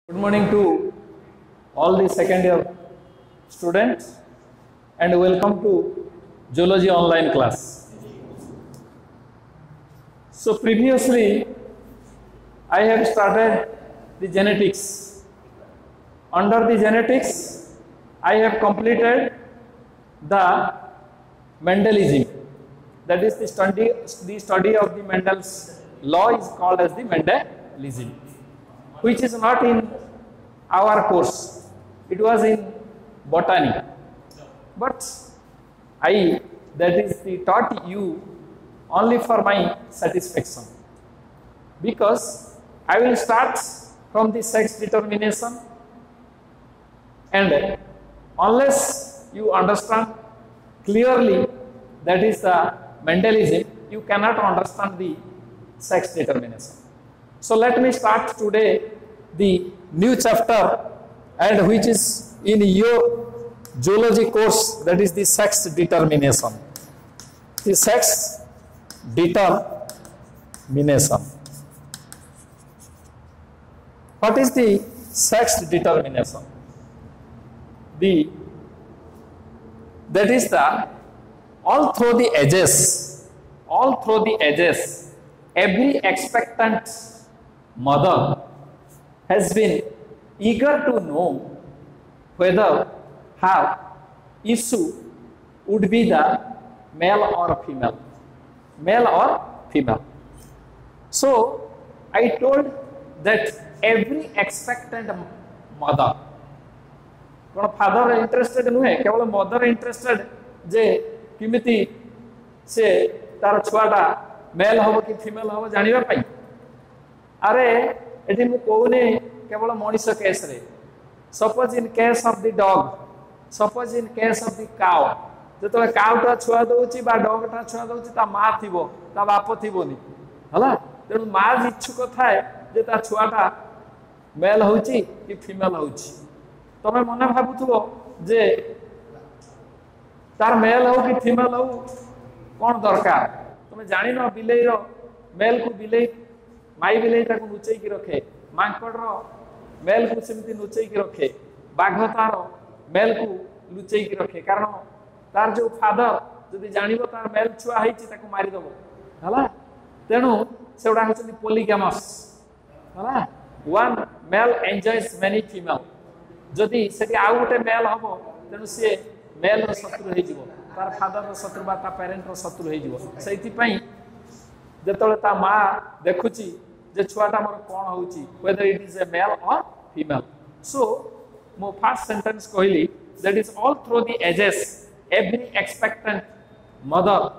Good morning to all the second year students and welcome to Zoology online class. So previously I have started the genetics. Under the genetics I have completed the Mendelism, that is the study of the Mendel's law is called as the Mendelism, which is not in our course, it was in botany, but that is taught you only for my satisfaction, because I will start from the sex determination, and unless you understand clearly that is the Mendelism, you cannot understand the sex determination. So let me start today the new chapter, and which is in your zoology course, that is the sex determination. The sex determination. What is the sex determination? That is all through the ages, every expectant mother has been eager to know whether her issue would be the male or female. So I told that every expectant mother, father interested नुहे केवल mother interested जे किमिति से तार छुआटा mail हम कि female हम जानिबा पाई। अरे एठी मु कोउने केवल मनीष केस रे, suppose in case of the dog, suppose in case of the cow, जतले काउटा छुआ दउची बा डॉगटा छुआ दउची ता मा थिबो ता बाप थिबोनी हला, तेनु मा इच्छुक थाए जे ता छुआटा मेल होउची कि फीमेल होउची। तमे मने भाबुथबो जे तार मेल हो कि फीमेल हो कौन दरकार, तुम जानी न बिलेई रो मेल को बिलेई माई बिलेई ताको नुचई की रखे, मांकड़ रो मेल को सेमती नुचई की रखे, बाघ तार मेल को लुचई की रखे, कारण तार जो फादर जदि जानिबो तार मेल छुआ हेची ताको मारी दबो हला। तेनु सेउडा होचनी पॉलीगैमस हला, one male enjoys many female, जदि सेठी आ गोटे मेल हबो तेनु से मेल रो शत्रु हे जीवो, तार फादर रो शत्रु बा ता पेरेंट रो शत्रु हे जीवो। सेति पई जेतले ता मा देखुची जे छुआटा मोर कोन होउची, whether it is a male or female. So mo first sentence कहली, that is all through the ages every expectant mother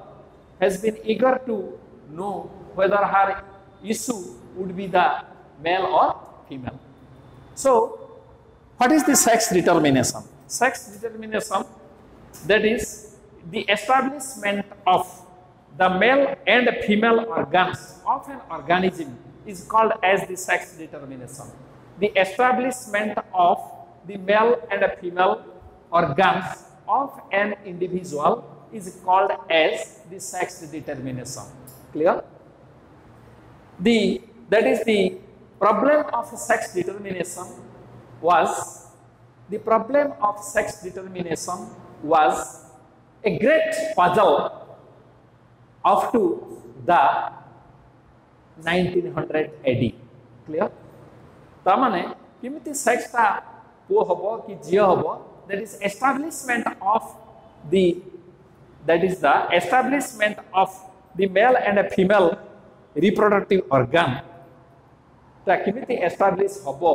has been eager to know whether her issue would be the male or female. So what is the sex determination? Sex determination, that is the establishment of the male and female organs of an organism is called as the sex determination. The establishment of the male and female organs of an individual is called as the sex determination. Clear? That is the problem of sex determination was a great puzzle up to the 1900 AD. Clear? तामाने किमिति sex ता को हबो कि जियो हबो, that is the establishment of the male and female reproductive organ ता किमिति establish हबो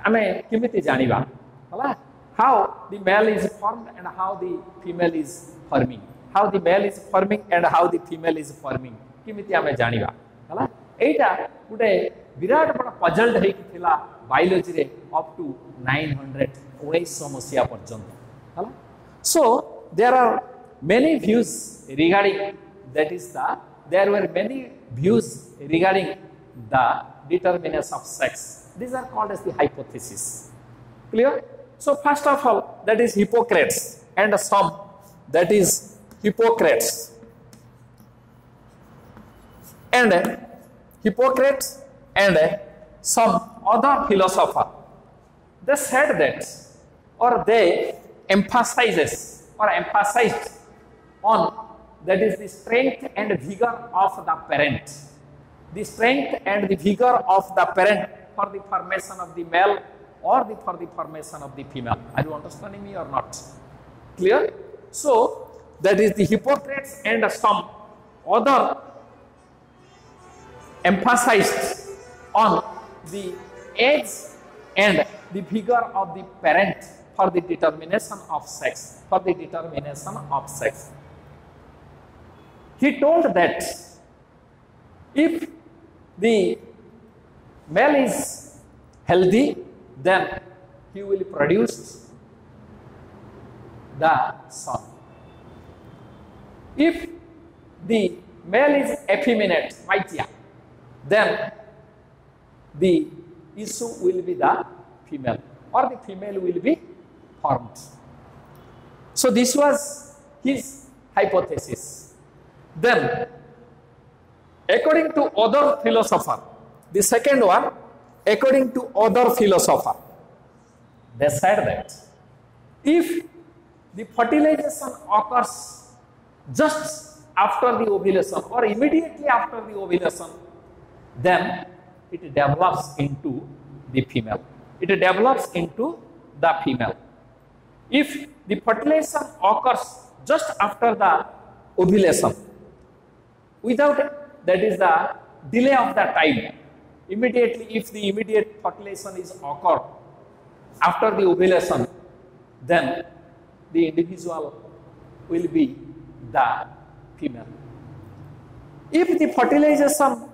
आमे किमिति जानिबा हला, how the male is formed and how the female is forming, how the male is forming and how the female is forming किमिति आमे जानिबा हला। एटा गुटे विराट बड़ पजल्ड हे कि थिला बायोलॉजी रे अप टू 1900 मसिया पर्यंत हला। So there are many views regarding there were many views regarding the determination of sex. These are called as the hypothesis. Clear? So first of all, that is Hippocrates and some, that is Hippocrates and Hippocrates and some other philosophers, they said that, or they emphasized on, that is the strength and vigor of the parent. The strength and the vigor of the parent for the formation of the male or for the formation of the female. Are you understanding me or not? Clear? So, that is the Hippocrates and some other emphasized on the age and the vigor of the parent for the determination of sex. He told that if the male is healthy, then he will produce the son. If the male is effeminate, Maitya, then the issue will be the female, or the female will be formed. So this was his hypothesis. Then, according to other philosopher, the second one, according to other philosopher, they said that if the fertilization occurs just after the ovulation or immediately after the ovulation, then it develops into the female. If the fertilization occurs just after the ovulation, without, that is the delay of the time, immediately, if the immediate fertilization is occurred after the ovulation, then the individual will be the female. If the fertilization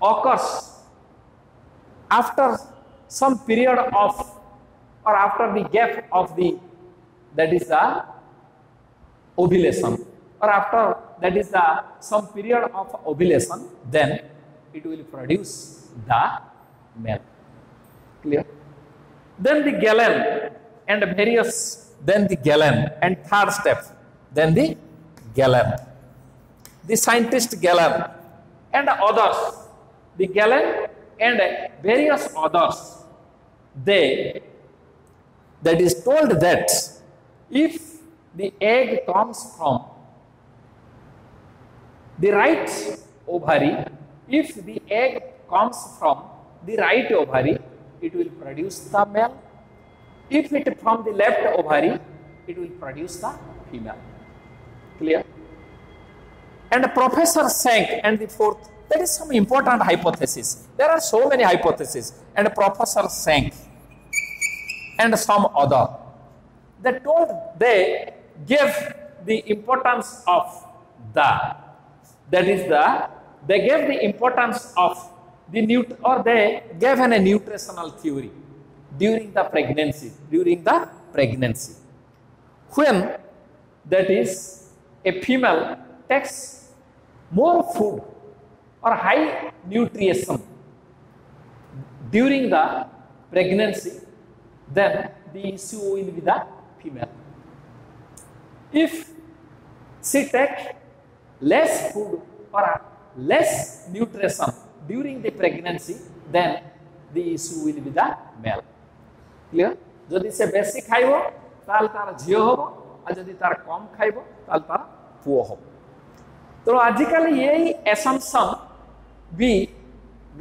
occurs after some period of, or after the gap of the, that is the ovulation, or after, that is the some period of ovulation, then it will produce the male. Clear? Then the Galen and various, then the Galen and third step, then the Galen, the scientist Galen and others, the Galen and various others, they, that is told that if the egg comes from the right ovary, if the egg comes from the right ovary, it will produce the male. If it from the left ovary, it will produce the female. Clear? And Professor Schenck and the fourth, that is some important hypothesis. There are so many hypotheses. And Professor Schenck and some other, they gave the importance of the, that is the, they gave the importance of the they gave a nutritional theory during the pregnancy. When, that is, a female takes more food or high nutrition during the pregnancy, then the issue will be the female. If she takes less food or less nutrition during the pregnancy, then the issue will be the male. Clear? Jodi se beshi khaibo tal tar jhiyo hobo, a jodi tar kom khaibo tal tar puo hobo. तो आजिकल यही एसम्पशन भी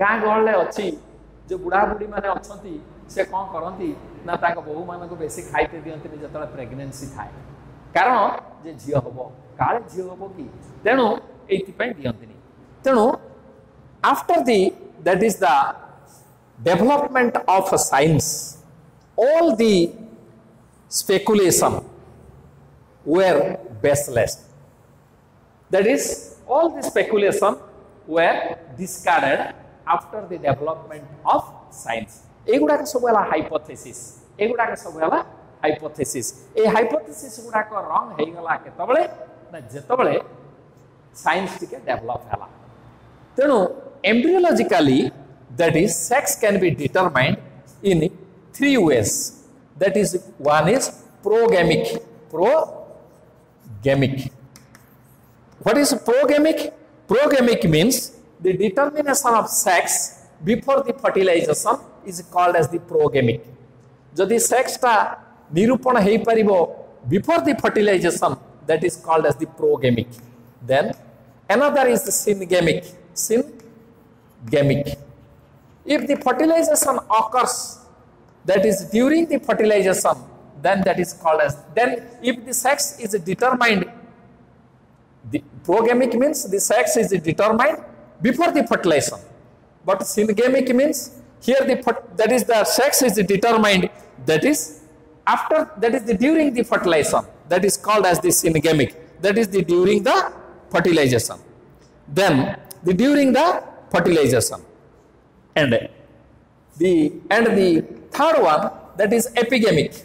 गाँ गहले अच्छी जो बुढ़ा बुढ़ी माने अच्छी से कौन करती ना ताको बहु मान को बेसी खाइते दियंती जो प्रेगनेंसी थाए कारण जे झील हम काले झील हम कि तेणु ये दियंती तेणु after the that is the development of science all the speculation were baseless. That is, all the speculation were discarded after the development of science. एगुड़ा के सब वाला hypothesis. एगुड़ा के सब वाला hypothesis. ए hypothesis गुड़ा को wrong है गला के तबले ना जतबले science टिके develop हैला. तेणु embryologically, that is, sex can be determined in 3 ways. That is, one is progamic. What is progamic? Progamic means the determination of sex before the fertilization is called as the progamic. Jodi sex ta nirupana hei paribo before the fertilization, that is called as the progamic. Then another is the syngamic. Syngamic. If the fertilization occurs, that is during the fertilization, then that is called as, then if the sex is determined, the progamic means the sex is determined before the fertilization, but syngamic means here that is the sex is determined, that is after, that is the during the fertilization, that is called as the syngamic, that is the during the fertilization. Then the during the fertilization, and the third one, that is epigamic.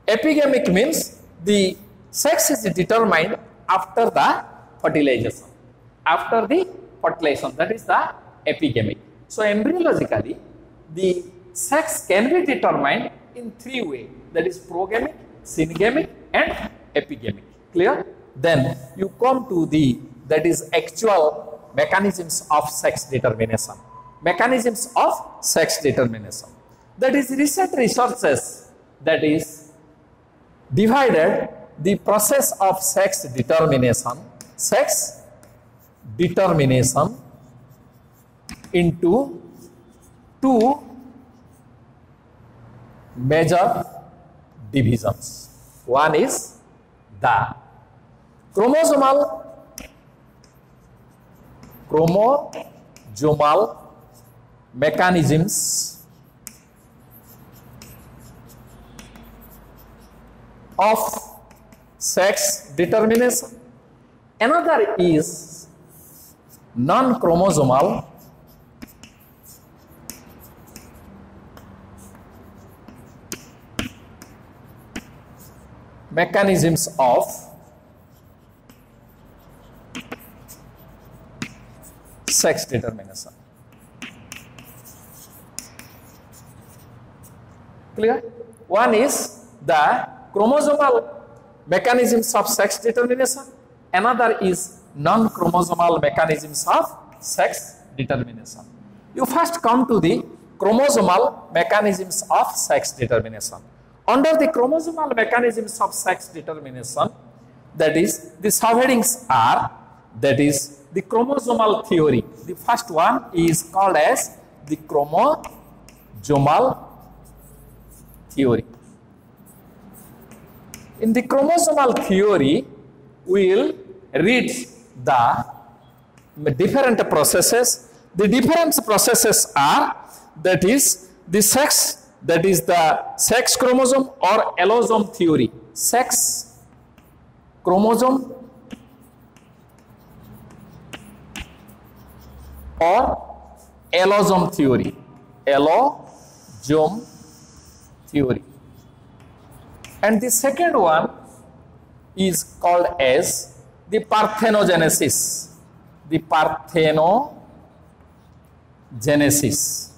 Epigamic means the sex is determined after the fertilization. After the fertilization, that is the epigamic. So embryologically, the sex can be determined in three ways, that is progamic, syngamic and epigamic. Clear? Then you come to the, that is actual mechanisms of sex determination. Mechanisms of sex determination. That is recent researches, that is divided the process of sex determination into two major divisions. One is the chromosomal mechanisms of sex determination. Another is non-chromosomal mechanisms of sex determination. Clear? One is the chromosomal mechanisms of sex determination. Another is non-chromosomal mechanisms of sex determination. You first come to the chromosomal mechanisms of sex determination. Under the chromosomal mechanisms of sex determination, that is, the subheadings are, that is, the chromosomal theory. The first one is called as the chromosomal theory. In the chromosomal theory, we will read the different processes. The different processes are, that is, the sex, that is the sex chromosome or allosome theory. Sex chromosome or allosome theory. Allosome theory. And the second one is called as the parthenogenesis. The parthenogenesis.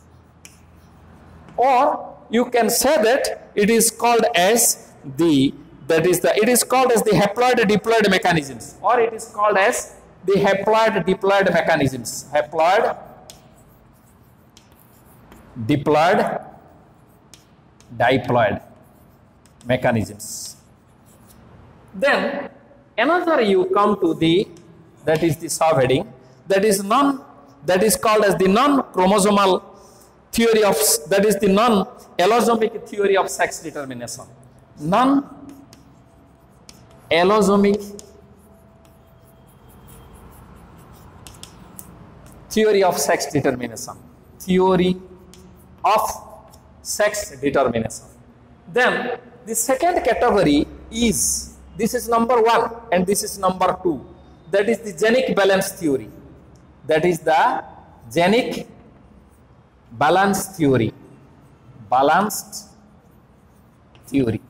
Or you can say that it is called as the, that is the, it is called as the haploid diploid mechanisms, or it is called as the haploid diploid mechanisms. Haploid diploid diploid mechanisms. Then another you come to the, that is the subheading, that is called as the non-chromosomal theory of, that is the non-allosomic theory of sex determination. Non-allosomic theory of sex determination. Theory of sex determination. Then the second category is, this is number 1 and this is number 2. That is the genic balance theory. That is the genic balance theory. Balanced theory.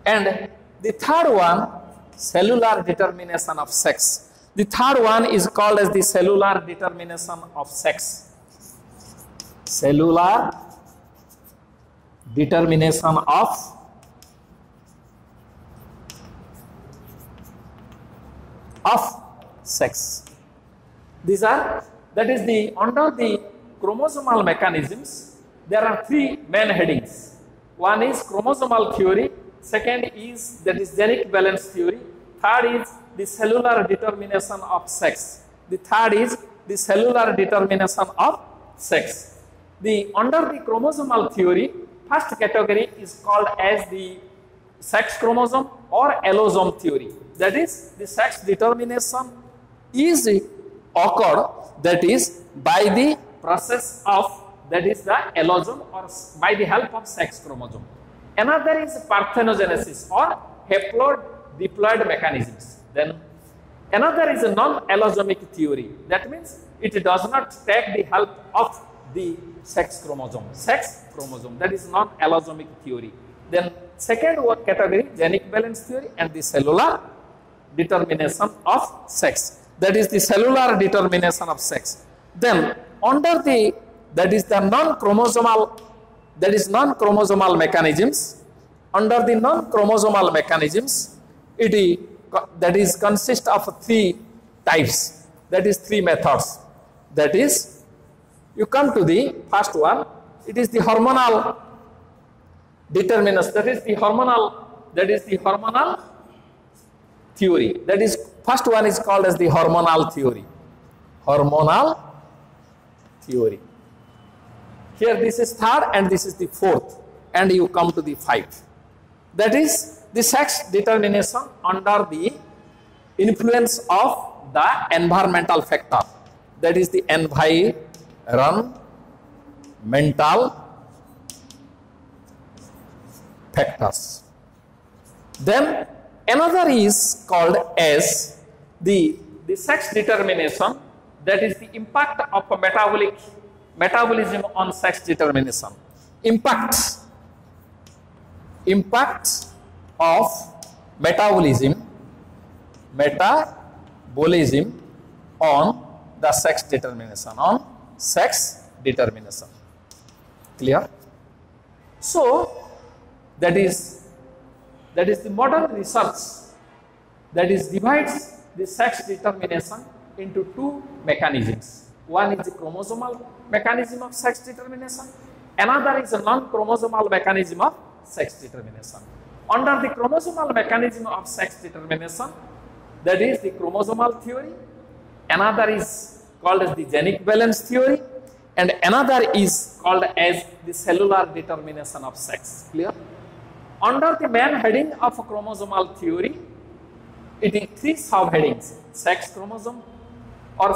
And the third one, cellular determination of sex. The third one is called as the cellular determination of sex. Cellular determination of sex. These are that is the under the chromosomal mechanisms, there are three main headings. One is chromosomal theory, second is that is genic balance theory, third is the cellular determination of sex. The third is the cellular determination of sex. The under the chromosomal theory, first category is called as the sex chromosome or allosome theory. That is, the sex determination is occurred, that is by the process of, that is the allosome or by the help of sex chromosome. Another is parthenogenesis or haploid-diploid mechanisms. Then another is a non-allosomic theory. That means it does not take the help of the sex chromosome. That is non-allosomic theory. Then second category, genic balance theory and the cellular determination of sex. That is the cellular determination of sex. Then under the, that is the non-chromosomal, that is non-chromosomal mechanisms. Under the non-chromosomal mechanisms, it is, that is consist of three types, that is three methods. That is, you come to the first one, it is the hormonal determinants, that is the hormonal theory. That is, first one is called as the hormonal theory. Hormonal theory. Here this is third and this is the fourth, and you come to the fifth. That is the sex determination under the influence of the environmental factor. That is the environmental factors. Then another is called as the sex determination, that is the impact of metabolism on sex determination. Impact of metabolism on the sex determination, Clear? So that is the modern research that is divides the sex determination into two mechanisms. One is the chromosomal mechanism of sex determination, another is a non-chromosomal mechanism of sex determination. Under the chromosomal mechanism of sex determination, that is the chromosomal theory, another is called as the genic balance theory, and another is called as the cellular determination of sex. Clear? Under the main heading of chromosomal theory, it is three subheadings: sex chromosome or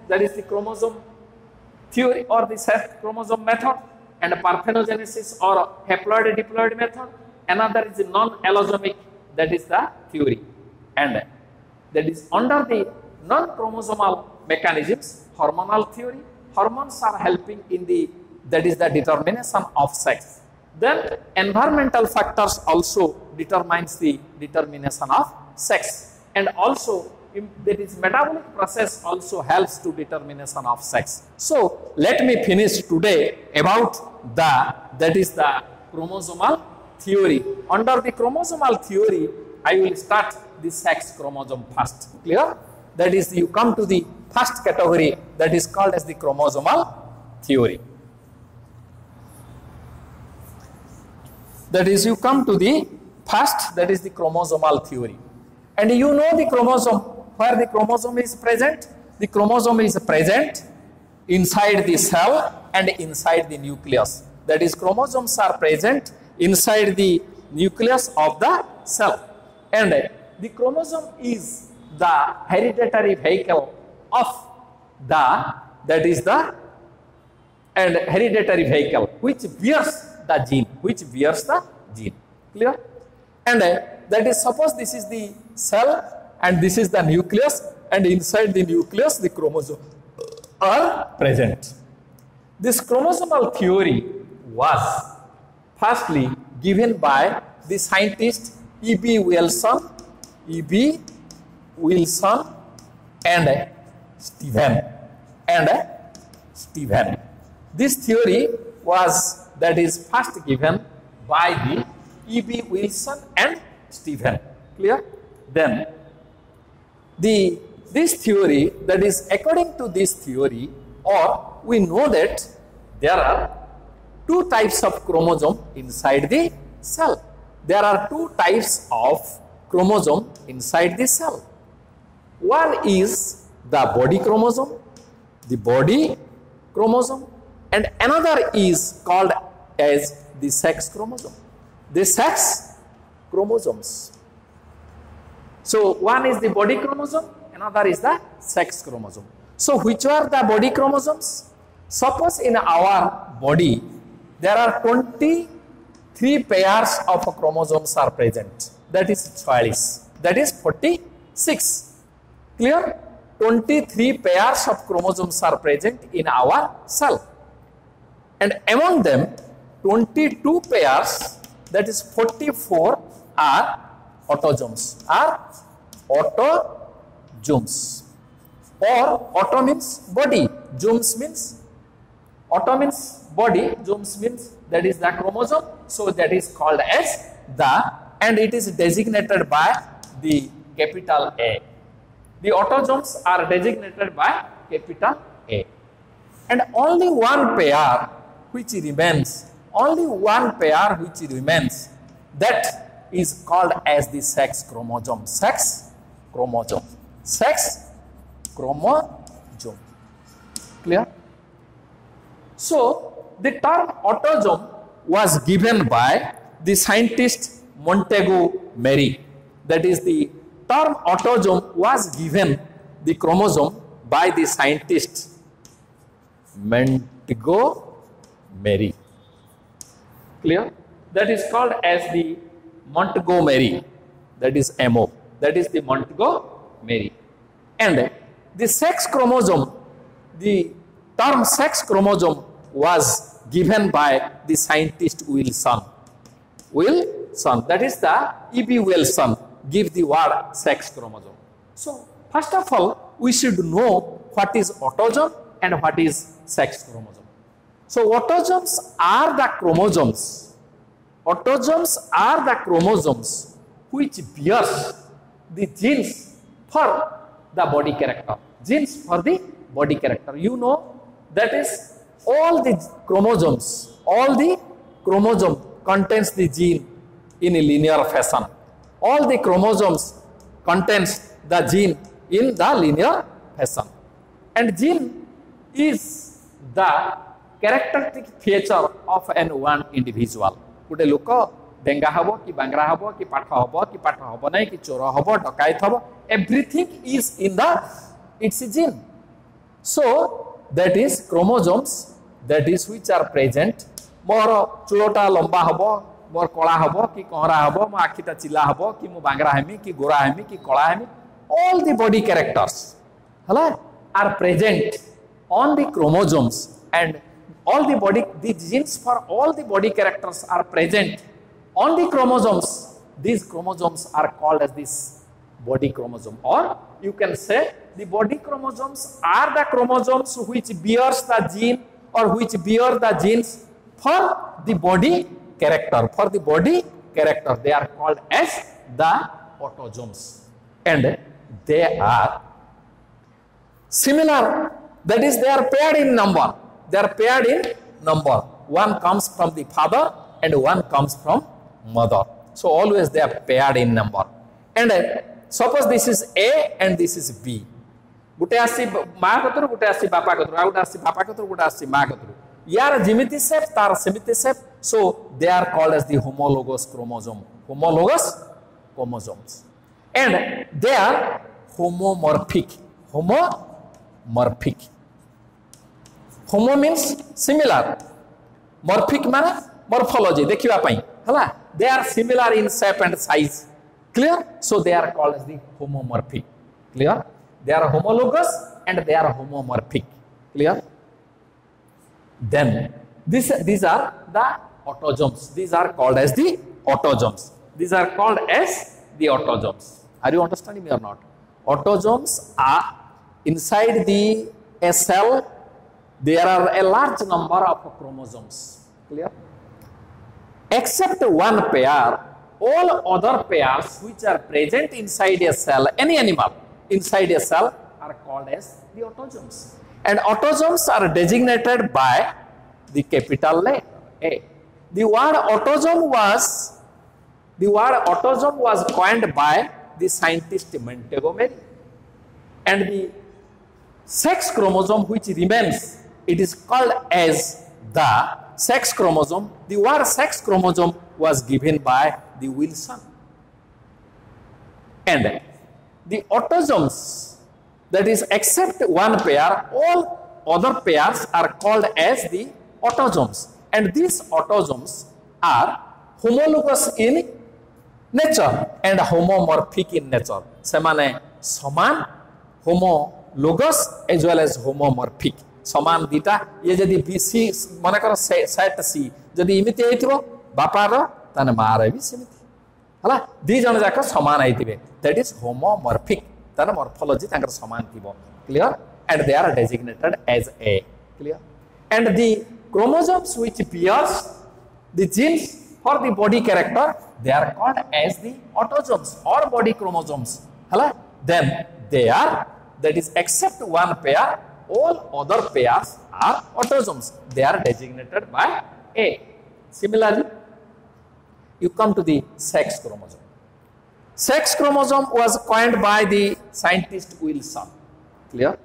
that is the chromosome theory or the sex chromosome method, and parthenogenesis or haploid-diploid method. Another is the non-allosomic, that is the theory, and that is under the non-chromosomal mechanisms, hormonal theory. Hormones are helping in the, that is the determination of sex. Then environmental factors also determines the determination of sex, and also that is metabolic process also helps to determination of sex. So let me finish today about that is the chromosomal theory. Under the chromosomal theory, I will start the sex chromosome first. Clear? That is, you come to the first category, that is called as the chromosomal theory. That is, you come to the first, that is the chromosomal theory. And you know the chromosome, where the chromosome is present? The chromosome is present inside the cell and inside the nucleus. That is, chromosomes are present inside the nucleus of the cell. And the chromosome is the hereditary vehicle of that is the hereditary vehicle which bears the gene. Clear? And that is, suppose this is the cell and this is the nucleus, and inside the nucleus the chromosomes are present. This chromosomal theory was firstly given by the scientist E.B. Wilson and Stephen. This theory was, that is, first given by the E.B. Wilson and Stephen. Clear? Then the this theory, that is according to this theory, or we know that there are two types of chromosome inside the cell. There are two types of chromosome inside the cell. One is the body chromosome, and another is called as the sex chromosome. The sex chromosomes. So one is the body chromosome, another is the sex chromosome. So which are the body chromosomes? Suppose in our body there are 23 pairs of chromosomes are present. That is 40. That is 46. Clear? 23 pairs of chromosomes are present in our cell. And among them, 22 pairs, that is 44, are autosomes. Or auto means body, zomes means auto means body, zomes means that is the chromosome. So that is called as the, and it is designated by the capital A. The autosomes are designated by capital A. And only one pair which remains, that is called as the sex chromosome. Sex chromosome. Clear? So the term autosome was given by the scientist Montgomery. That is, the term autosome was given the chromosome by the scientist Montgomery. Clear? That is called as the Montgomery. That is MO. That is the Montgomery. And the sex chromosome, the term sex chromosome was given by the scientist Wilson. That is the E.B. Wilson give the word sex chromosome. So first of all, we should know what is autosome and what is sex chromosome. So autosomes are the chromosomes. Autosomes are the chromosomes which bears the genes for the body character. Genes for the body character. You know, that is all the chromosomes contains the gene in a linear fashion. All the chromosomes contains the gene in the linear fashion. And gene is the characteristic feature of one individual. Gote loka denga habo ki bangra habo ki patha habo nai ki chora habo dakait habo, everything is in the its gene. So that is chromosomes, that is which are present. Mor chulota lamba habo, mor kola habo ki kohra habo, mo akhita chila habo ki mo bangra hemi ki gora hemi ki kola hemi, all the body characters are present on the chromosomes, and all the body, the genes for all the body characters are present on the chromosomes. These chromosomes are called as this body chromosome, or you can say the body chromosomes are the chromosomes which bears the gene or which bear the genes for the body character. For the body character, they are called as the autosomes, and they are similar. That is, they are paired in number. They are paired in number. One comes from the father and one comes from mother. So always they are paired in number. And suppose this is A and this is B. Gute asi ma katru, gute asi bapa katru, gute asi bapa katru, gute asi ma katru. Yar jimiti shape, tar semiti shape. So they are called as the homologous chromosome. Homologous chromosomes. And they are homomorphic. Homomorphic. Homo means similar. Morphic means morphology. Dekhiba pai. Hala. They are similar in shape and size. Clear? So they are called as the homomorphic. Clear? They are homologous and they are homomorphic. Clear? Then these are the autosomes. These are called as the autosomes. These are called as the autosomes. Are you understanding me or not? Autosomes are inside the cell. There are a large number of chromosomes. Clear? Except one pair, all other pairs which are present inside a cell, any animal, inside a cell are called as the autosomes. And autosomes are designated by the capital letter A. The word autosome was coined by the scientist Montgomery. And the sex chromosome which remains, it is called as the sex chromosome. The word sex chromosome was given by the Wilson. And the autosomes, that is except one pair, all other pairs are called as the autosomes. And these autosomes are homologous in nature and homomorphic in nature. Semane saman, homologous as well as homomorphic. Saman dita, ye jodi BC mane karo set C jodi imiti heithibo bapar tane maar bi semiti hala di jana jaka saman aithibe, that is homomorphic. Tane morphology tankar saman thibo, clear? And they are designated as A, clear? And the chromosomes which bears the genes for the body character, they are called as the autosomes or body chromosomes. Hala? Then they are, that is except one pair, all other pairs are autosomes. They are designated by A. Similarly, you come to the sex chromosome. Sex chromosome was coined by the scientist Wilson. Clear?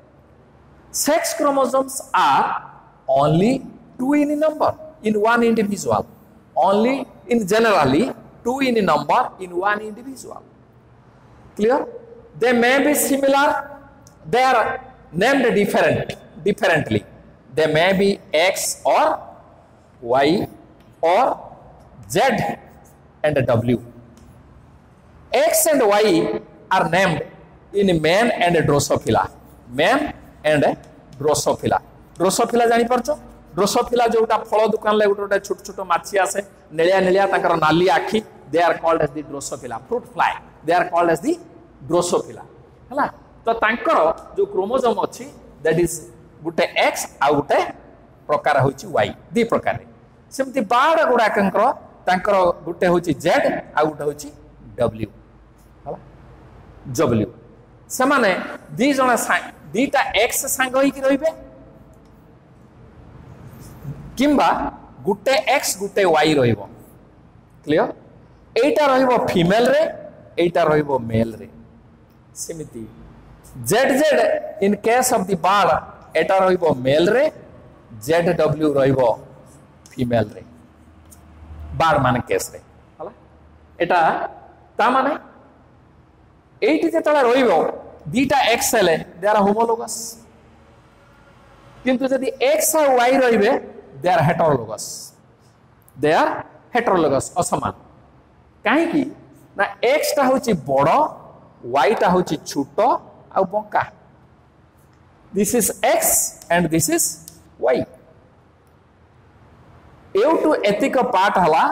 Sex chromosomes are only 2 in number in one individual. Only in generally 2 in number in one individual. Clear? They may be similar. They are named differently. They may be X or Y or Z and W. X and Y are named in man and Drosophila. Man and Drosophila. Drosophila jani parcho? Drosophila जोटा फल दुकान ले गोटे छोट छोट माछी आसे नेलिया नेलिया ताकर नाली आखी, they are called as the Drosophila. Fruit fly, they are called as the Drosophila. हला तो तांकर जो क्रोमोसोम अछि, that is गोटे X आ गोटे प्रकार होछि Y, दी प्रकार सेमति बाड गुडा कंकर तांकर गोटे होछि Z आ गोटे होछि W. हला W समाने दी जणा दीटा X संग होई कि रहिबे किंबा गुटे X गुटे Y रहिबो, क्लियर? एटा रहिबो फीमेल रे, एटा रहिबो मेल रे. सेमिति ZZ in case of the bird, एटा रहिबो मेल रे, ZW रहिबो फीमेल रे. बार माने केस रे हला एटा ता माने एटी जेतला रहिबो दीटा XL दे आर होमोलोगस, किंतु यदि X और Y रहिबे they are heterologous. They are heterologous, असमान. काहे कि ना X टा होची बड़ो, Y टा होची छोटो आ बंका. This is X and this is Y. एउटु एतिक पार्ट हला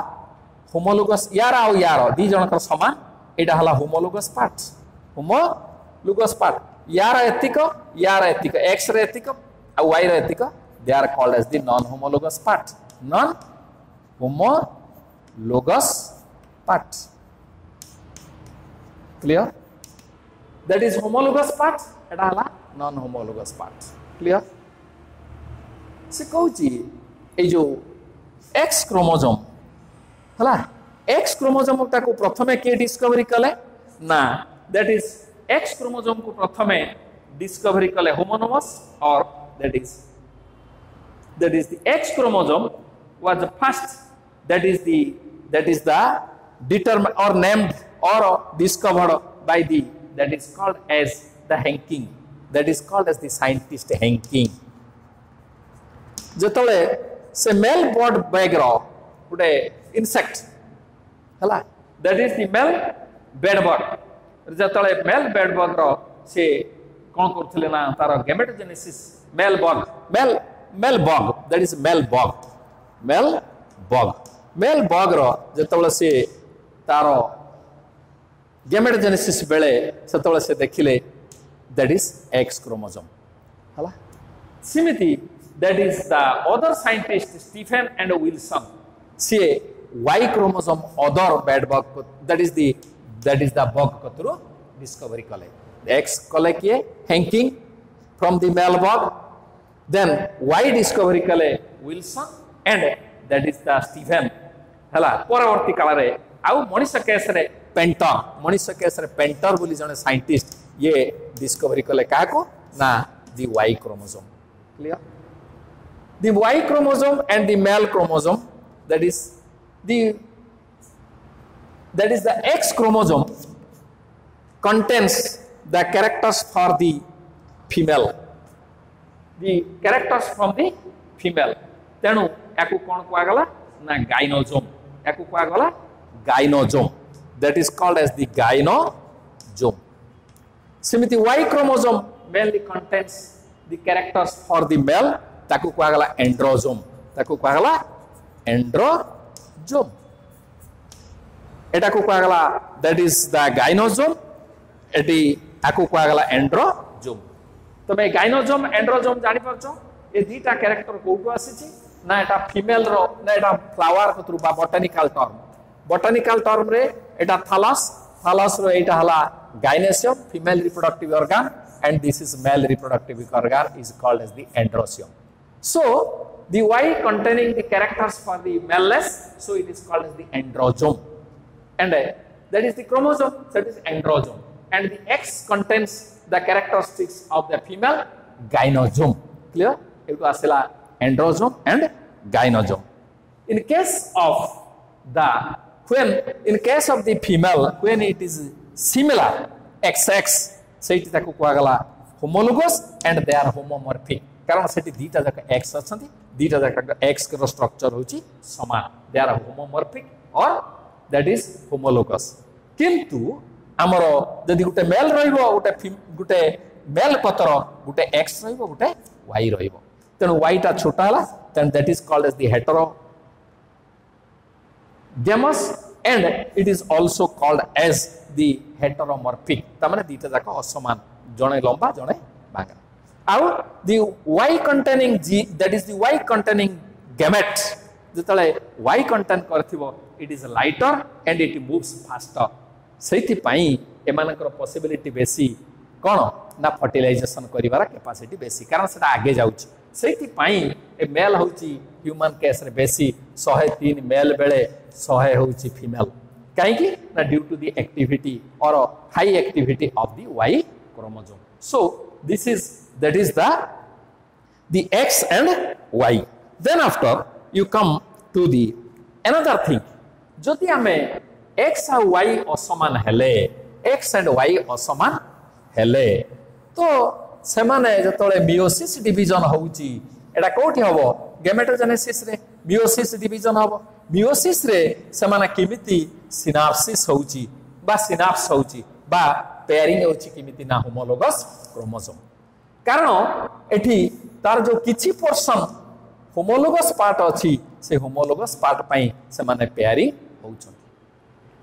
होमोलोगस, यार आ यार दी जनकर समान, एटा हला होमोलोगस पार्ट. होमोलोगस पार्ट यार एतिक X रे एतिक आ Y रे एतिक, they are called as the non-homologous part. Non-homologous part. Clear? That is homologous part, eta hala non-homologous part. Clear? से कहूची ए जो X क्रोमोसोम हला X क्रोमोसोम ताको प्रथमे के डिस्कवरी कले ना, that is X क्रोमोसोम को प्रथमे डिस्कवरी कले होमोनोमस, और that is the X chromosome was the first, that is the determined or named or discovered by the, that is called as the Henking, that is called as the scientist Henking. जतले से mail bird bag रो गोटे insect हला, that is the male bed bug. जतले male bed bug रो से कोन करथले ना तार gametogenesis male bug that is male bug रो जतले से तारो गैमेटोजेनेसिस बेले सतले से देखिले that is X chromosome हला. सिमिति that is the other scientist Stephen and Wilson, से Y chromosome other bed bug, that is the bug कतरो discovery कले. X कले किए Henking from the male bug then Y discovery कले Wilson and that is the Stevens हला परवर्ती काल रे आउ मनुष्य केस रे पेंटर बोली जने साइंटिस्ट ये डिस्कवरी कले का को ना दी Y chromosome clear the Y chromosome and the male chromosome that is the X chromosome contains the characters for the female the characters from the female तेणु याकू कौन कुआ गला ना गाइनोजोम याकू कुआ गला गाइनोजोम that is called as the gynojome सिमिति Y chromosome mainly contains the characters for the male ताकू कुआ गला एंड्रोजोम एटा को कुआ गला दैट इज द गाइनोजोम एटी आकू कुआ गला एंड्रोजोम तमे गाइनोजोम एंड्रोजोम जानि परछो ए दीटा कैरेक्टर कोठो आसीची ना एटा फीमेल रो ना एटा फ्लावर कतरु बा बोटानिकल टर्म रे एटा थालस रो एटा हला gynoecium female reproductive organ and this is male reproductive organ is called as the androsium. So the Y containing the characters for the male, so it is called as the androjome, and that is the chromosome, that is androjome, and the X contains the characteristics of the female, gynojome. Clear? It was androjome and gynojome. In case of the female, when it is similar XX, सेठी ताकू कुआगला homologous and they are homomorphic कारण सेठी दीटा जक x अछंती दीटा जक x के structure होची समान दे आर होमोमॉर्फिक और दैट इज होमोलोगस किंतु हमरो जदी गुटे मेल रहइबो गुटे मेल पतर गुटे एक्स रहइबो गुटे वाई रहइबो तेनु वाई ता छोटा हला then that is called as the heterogamous and it is also called as the heteromorphic तमाने दीटा जाक असमान जणे लंबा जणे बांगा आउ the Y containing G that is the Y containing gamete जतले Y contain करथिबो it is lighter and it moves faster सेति पई एमानकर पॉसिबिलिटी बेसी कोन ना फर्टिलाइजेशन करिवार कैपेसिटी बेसी कारण सेटा आगे जाउची सेति पई ए मेल होची ह्यूमन केस रे बेसी 103 मेल बेले 100 होची फीमेल काहे कि ना ड्यू टू द एक्टिविटी और high activity of the Y chromosome so this is that is the X and Y then after you come to the another thing जदि हमें X और Y असमान हेले X and Y असमान हेले तो सेमाने जतले meiosis division होउची एटा कोठी हबो गैमेटोजेनेसिस रे मियोसिस डिवीजन हबो मियोसिस रे सेमाने किमिति सिनाप्सिस होउची बा सिनाप्स होउची बा पेयरिंग होउची किमिति ना होमोलोगस क्रोमोसोम कारण एठी तार जो किछि पोर्शन होमोलोगस पार्ट अछि से होमोलोगस पार्ट पई सेमाने पेयरिंग होउछन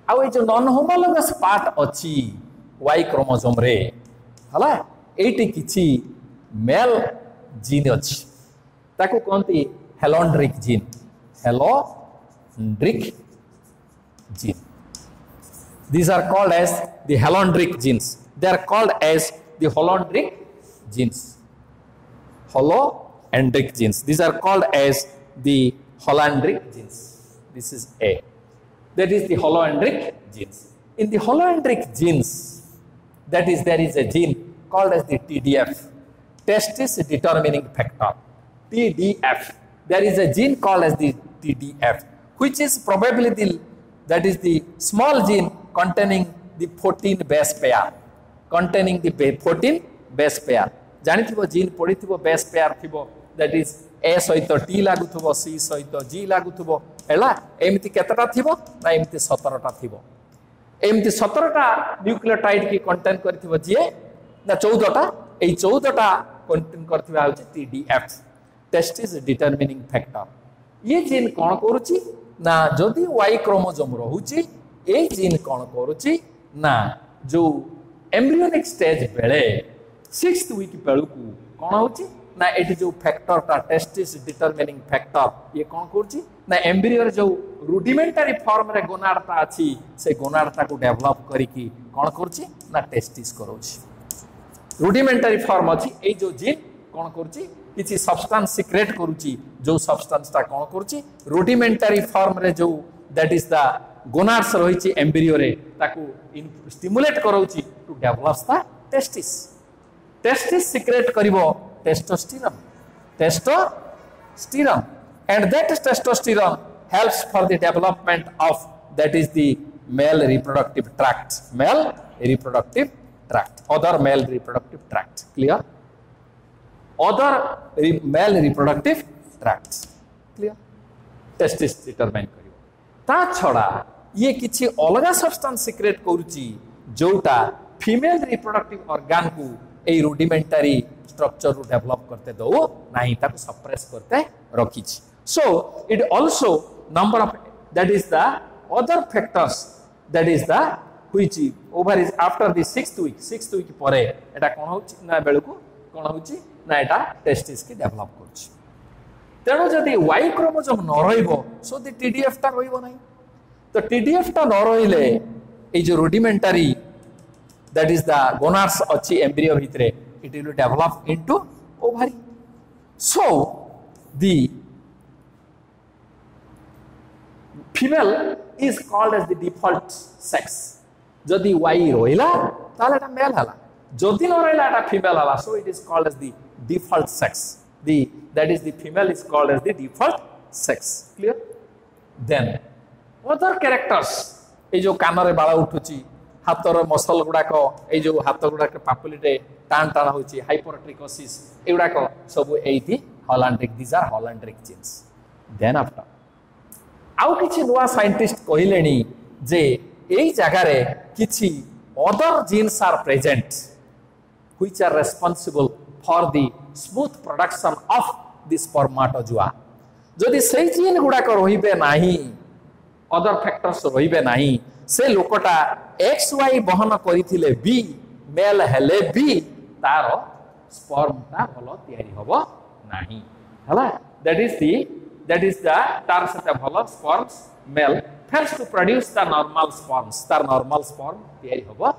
आ ए जो नॉन होमोलोगस पार्ट अछि Y क्रोमोसोम रे हला एटी किछि मेल जीन अछि ताको कोनती हेलोंड्रिक gene these are called as the helondric genes they are called as the holondric genes these are called as the holondric genes this is A that is the holondric genes in the holondric genes that is there is a gene called as the TDF testis determining factor TDF there is a gene called as the TDF which is probably that is the small gene containing the 14 base pair जानिथिबो gene पढिथिबो base pair थिबो that is A सहित T लागुथबो C सहित G लागुथबो हैला एमिति केतटा थिबो ना एमिति 17 टा थिबो एमिति 17 टा न्यूक्लियोटाइड की कंटेन करथिबो जे ना 14 टा एई 14 टा कंटेन करथिबा होची TDF टेस्टिस डिटरमिनिंग फैक्टर ये जीन कोन करूची ना जदि Y क्रोमोसोम रहुची ए जीन कोन करूची ना जो एम्ब्रियोनिक स्टेज बेले 6th वीक बेलकू कोन होची ना एटी जो फैक्टर ता टेस्टिस डिटरमिनिंग फैक्टर ये कोन करूची ना एम्ब्रियो जो रुडिमेंटरी फॉर्म रे गोनाड ता अछि से गोनाड ता को डेवलप करी की कोन करूची ना टेस्टिस करूची रुडिमेंटारी फॉर्म अच्छी ए जो जीन कौन करुच्ची किसी सब्सटेंस सिक्रेट करुच्ची जो सब्सटेंस ता कौन करुच्ची रुडिमेंटारी फॉर्म रे जो दैट इज द गोनाड्स रही एम्ब्रियो रे ताकू स्टिमुलेट कराउची to develop the testis testis secrete करिवो testosterone and that testosterone helps for the development of that is the male reproductive tract other male reproductive tract clear other male reproductive tracts clear testis determine करिवो ता छड़ा ये किछि अलगा substance secrete करूची जोटा female reproductive organ को ए rudimentary structure रू develop करते दो नहीं ताको सप्रेस करते रखी so it also number of that is the other factors that is the which over is after the 6th week परे एटा कोन होची ना बेल को कोन होची ना एटा टेस्टिस की डेवलप करची तेणु जदि वाई क्रोमोसोम न रहिबो सो द टीडीएफ ता रहिबो नहीं तो टीडीएफ ता न रहिले ए जो rudimentary that is the gonads achi embryo bhitre it will develop into ovary so the female is called as the default sex jodi y roila tale eta male hala jodi no roila eta female hala so it is called as the default sex that is the female is called as the default sex clear then other characters e jo kanare bala uthuchi हाथर muscle गुड़ाक ये जो हाथ गुड़ाक पापुलिटे टाण टाण होची hypertrichosis एगुड़ाक सब एथि holandric these are holandric genes then after आउ किछि नुवा साइंटिस्ट कहिलेनी जे एई जगह रे किछि other genes are present which are responsible for the smooth production of the spermatozoa जदि सेई जीन गुड़ाक रहिबे नाही अदर फैक्टर्स रहिबे नाही से लोकटा XY बहन करिथिले बी मेल हेले बी तार स्पर्म ता भलो तयारी होबो नाही हला दैट इज द तार सते भलो sperms male fails to produce the normal sperms तार नॉर्मल स्पर्म तयारी होबो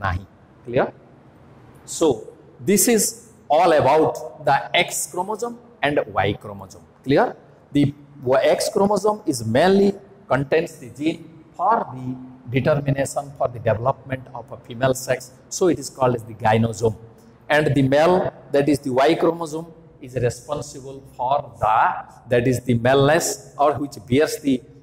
नाही clear so this is all about the X chromosome and Y chromosome clear the X chromosome is mainly contains the gene for the determination for the development of a female sex so it is called as the gynosome and the male that is the Y chromosome is responsible for that is the maleness or which bears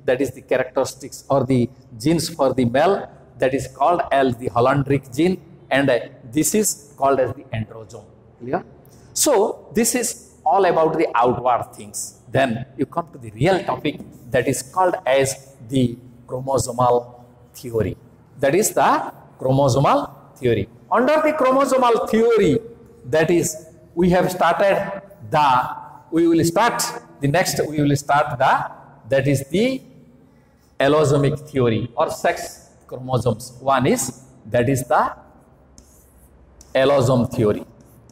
that is the characteristics or the genes for the male that is called as the Hollandric gene and this is called as the androsome clear so this is all about the outward things then you come to the real topic that is called as the chromosomal theory that is the chromosomal theory under the chromosomal theory that is we will start that is the allosomic theory or sex chromosomes one is that is the allosome theory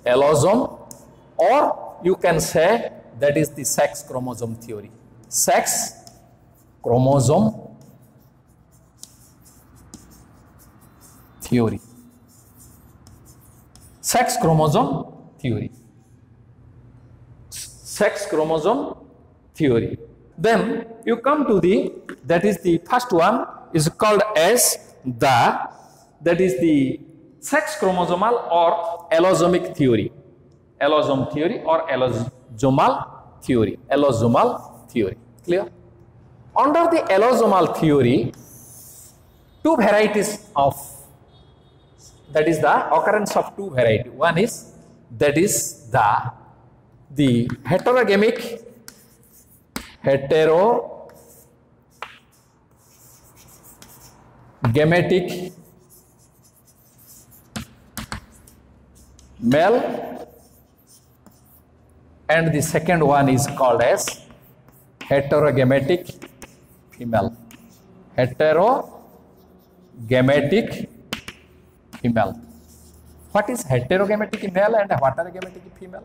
allosome or you can say that is the sex chromosome theory sex chromosome theory sex chromosome theory then you come to the that is the first one is called as that is the sex chromosomal or allosomic theory allosome theory or allosomal theory clear under the allosomal theory two varieties of that is the occurrence of two variety one is that is the heterogamic male and the second one is called as heterogametic female female. What is heterogametic male and heterogametic female?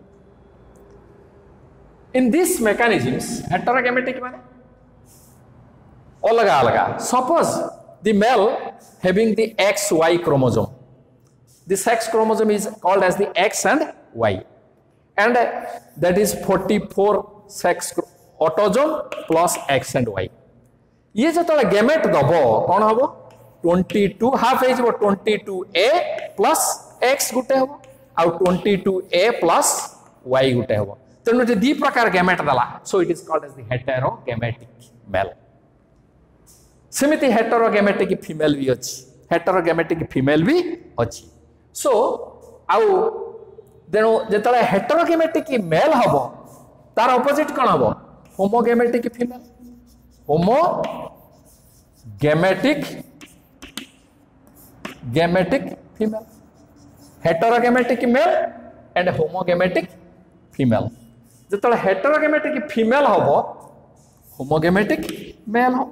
In these mechanisms, heterogametic means alaga. Suppose the male having the XY chromosome, The sex chromosome is called as the X and Y, and that is 44 sex autosome plus X and Y. ये जो तले gamete दबो कौन हबो 22 half as 22A plus X गुटे हबो आ 22A plus Y गुटे हबो तेनु जे दी प्रकार गैमेट दला so it is called as the heterogametic male सेमिति हेटेरोगैमेटिक फीमेल भी अछि हेटेरोगैमेटिक फीमेल भी अछि सो आउ देनो जेतले हेटेरोगैमेटिक मेल हबो तार ऑपोजिट कोन हबो homogametic female gametic female heterogametic male and homogametic female जेतले हेटेरोगैमेटिक फीमेल हबो होमोगैमेटिक मेल हो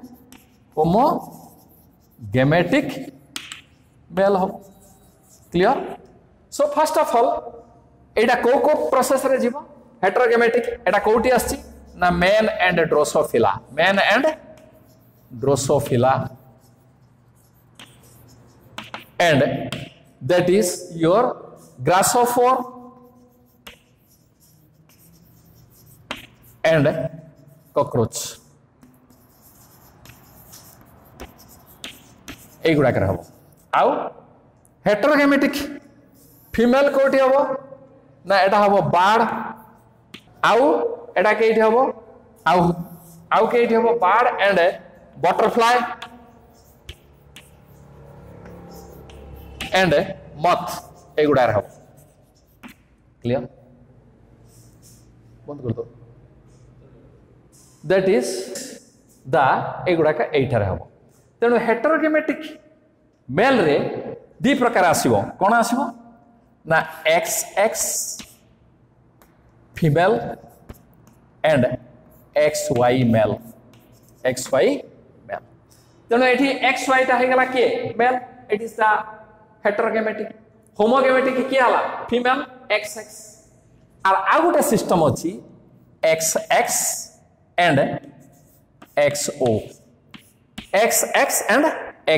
होमोगैमेटिक मेल हो clear so first of all एटा को प्रोसेस रे जीवो हेटेरोगैमेटिक एटा कोठी आछि ना main and Drosophila and that is your grasshopper and cockroach ए गुडा कर हबो आउ हेटेरोगैमेटिक फीमेल कोठी हबो ना एटा हबो बाड़ आउ एटा केठी हबो आउ केठी हबो बाड़ एंड बटरफ्लाई एंड मथ ए गुडा हबो क्लियर बंद कर दो दैट इज द ए गुडा का एठार हबो तेणु हेटेरोगैमेटिक मेल रे दी प्रकार आसीबो कोन आसीबो ना XX female and XY male तेणु एठी XY ता हे गला के male it is the heterogametic homogametic के आला फीमेल XX और आ गोटे सिस्टम अछि XX and XO XX and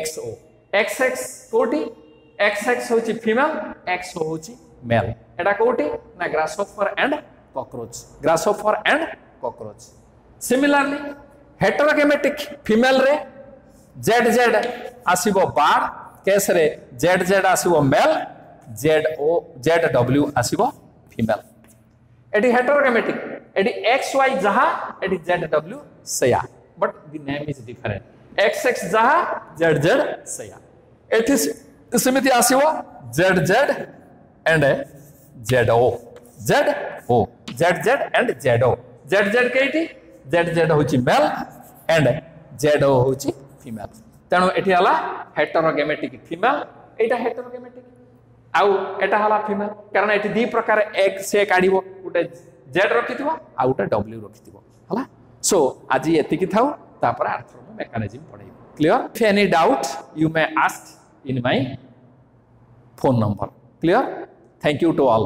XO XX कोटी XX होची फीमेल XO होची मेल एटा कोटी ना grasshopper and cockroach similarly heterogametic female रे ZZ आसीबो बार केस रे ZZ आसीबो मेल ZW आसीबो फीमेल एटी हेटेरोगैमेटिक एटी XY जहा एटी ZW सया but the name is different XX जहा ZZ सया एठी समिति आसीबो ZZ and ZZ and ZZ केटी ZZ होची मेल एंड ZO होची फीमेल तेणु एठी हला हेटेरोगैमेटिक फीमेल एटा हेटेरोगैमेटिक आउ एटा हला फीमेल कारण एठी दी प्रकार एक से काढिबो गुटे Z रखिथिबो आ गुटे W रखिथिबो हला सो आज एति कि थाउ तापर आर्थ्रोम मेकानिज्म पढाइबो clear if any doubt you may ask in my phone number clear thank you to all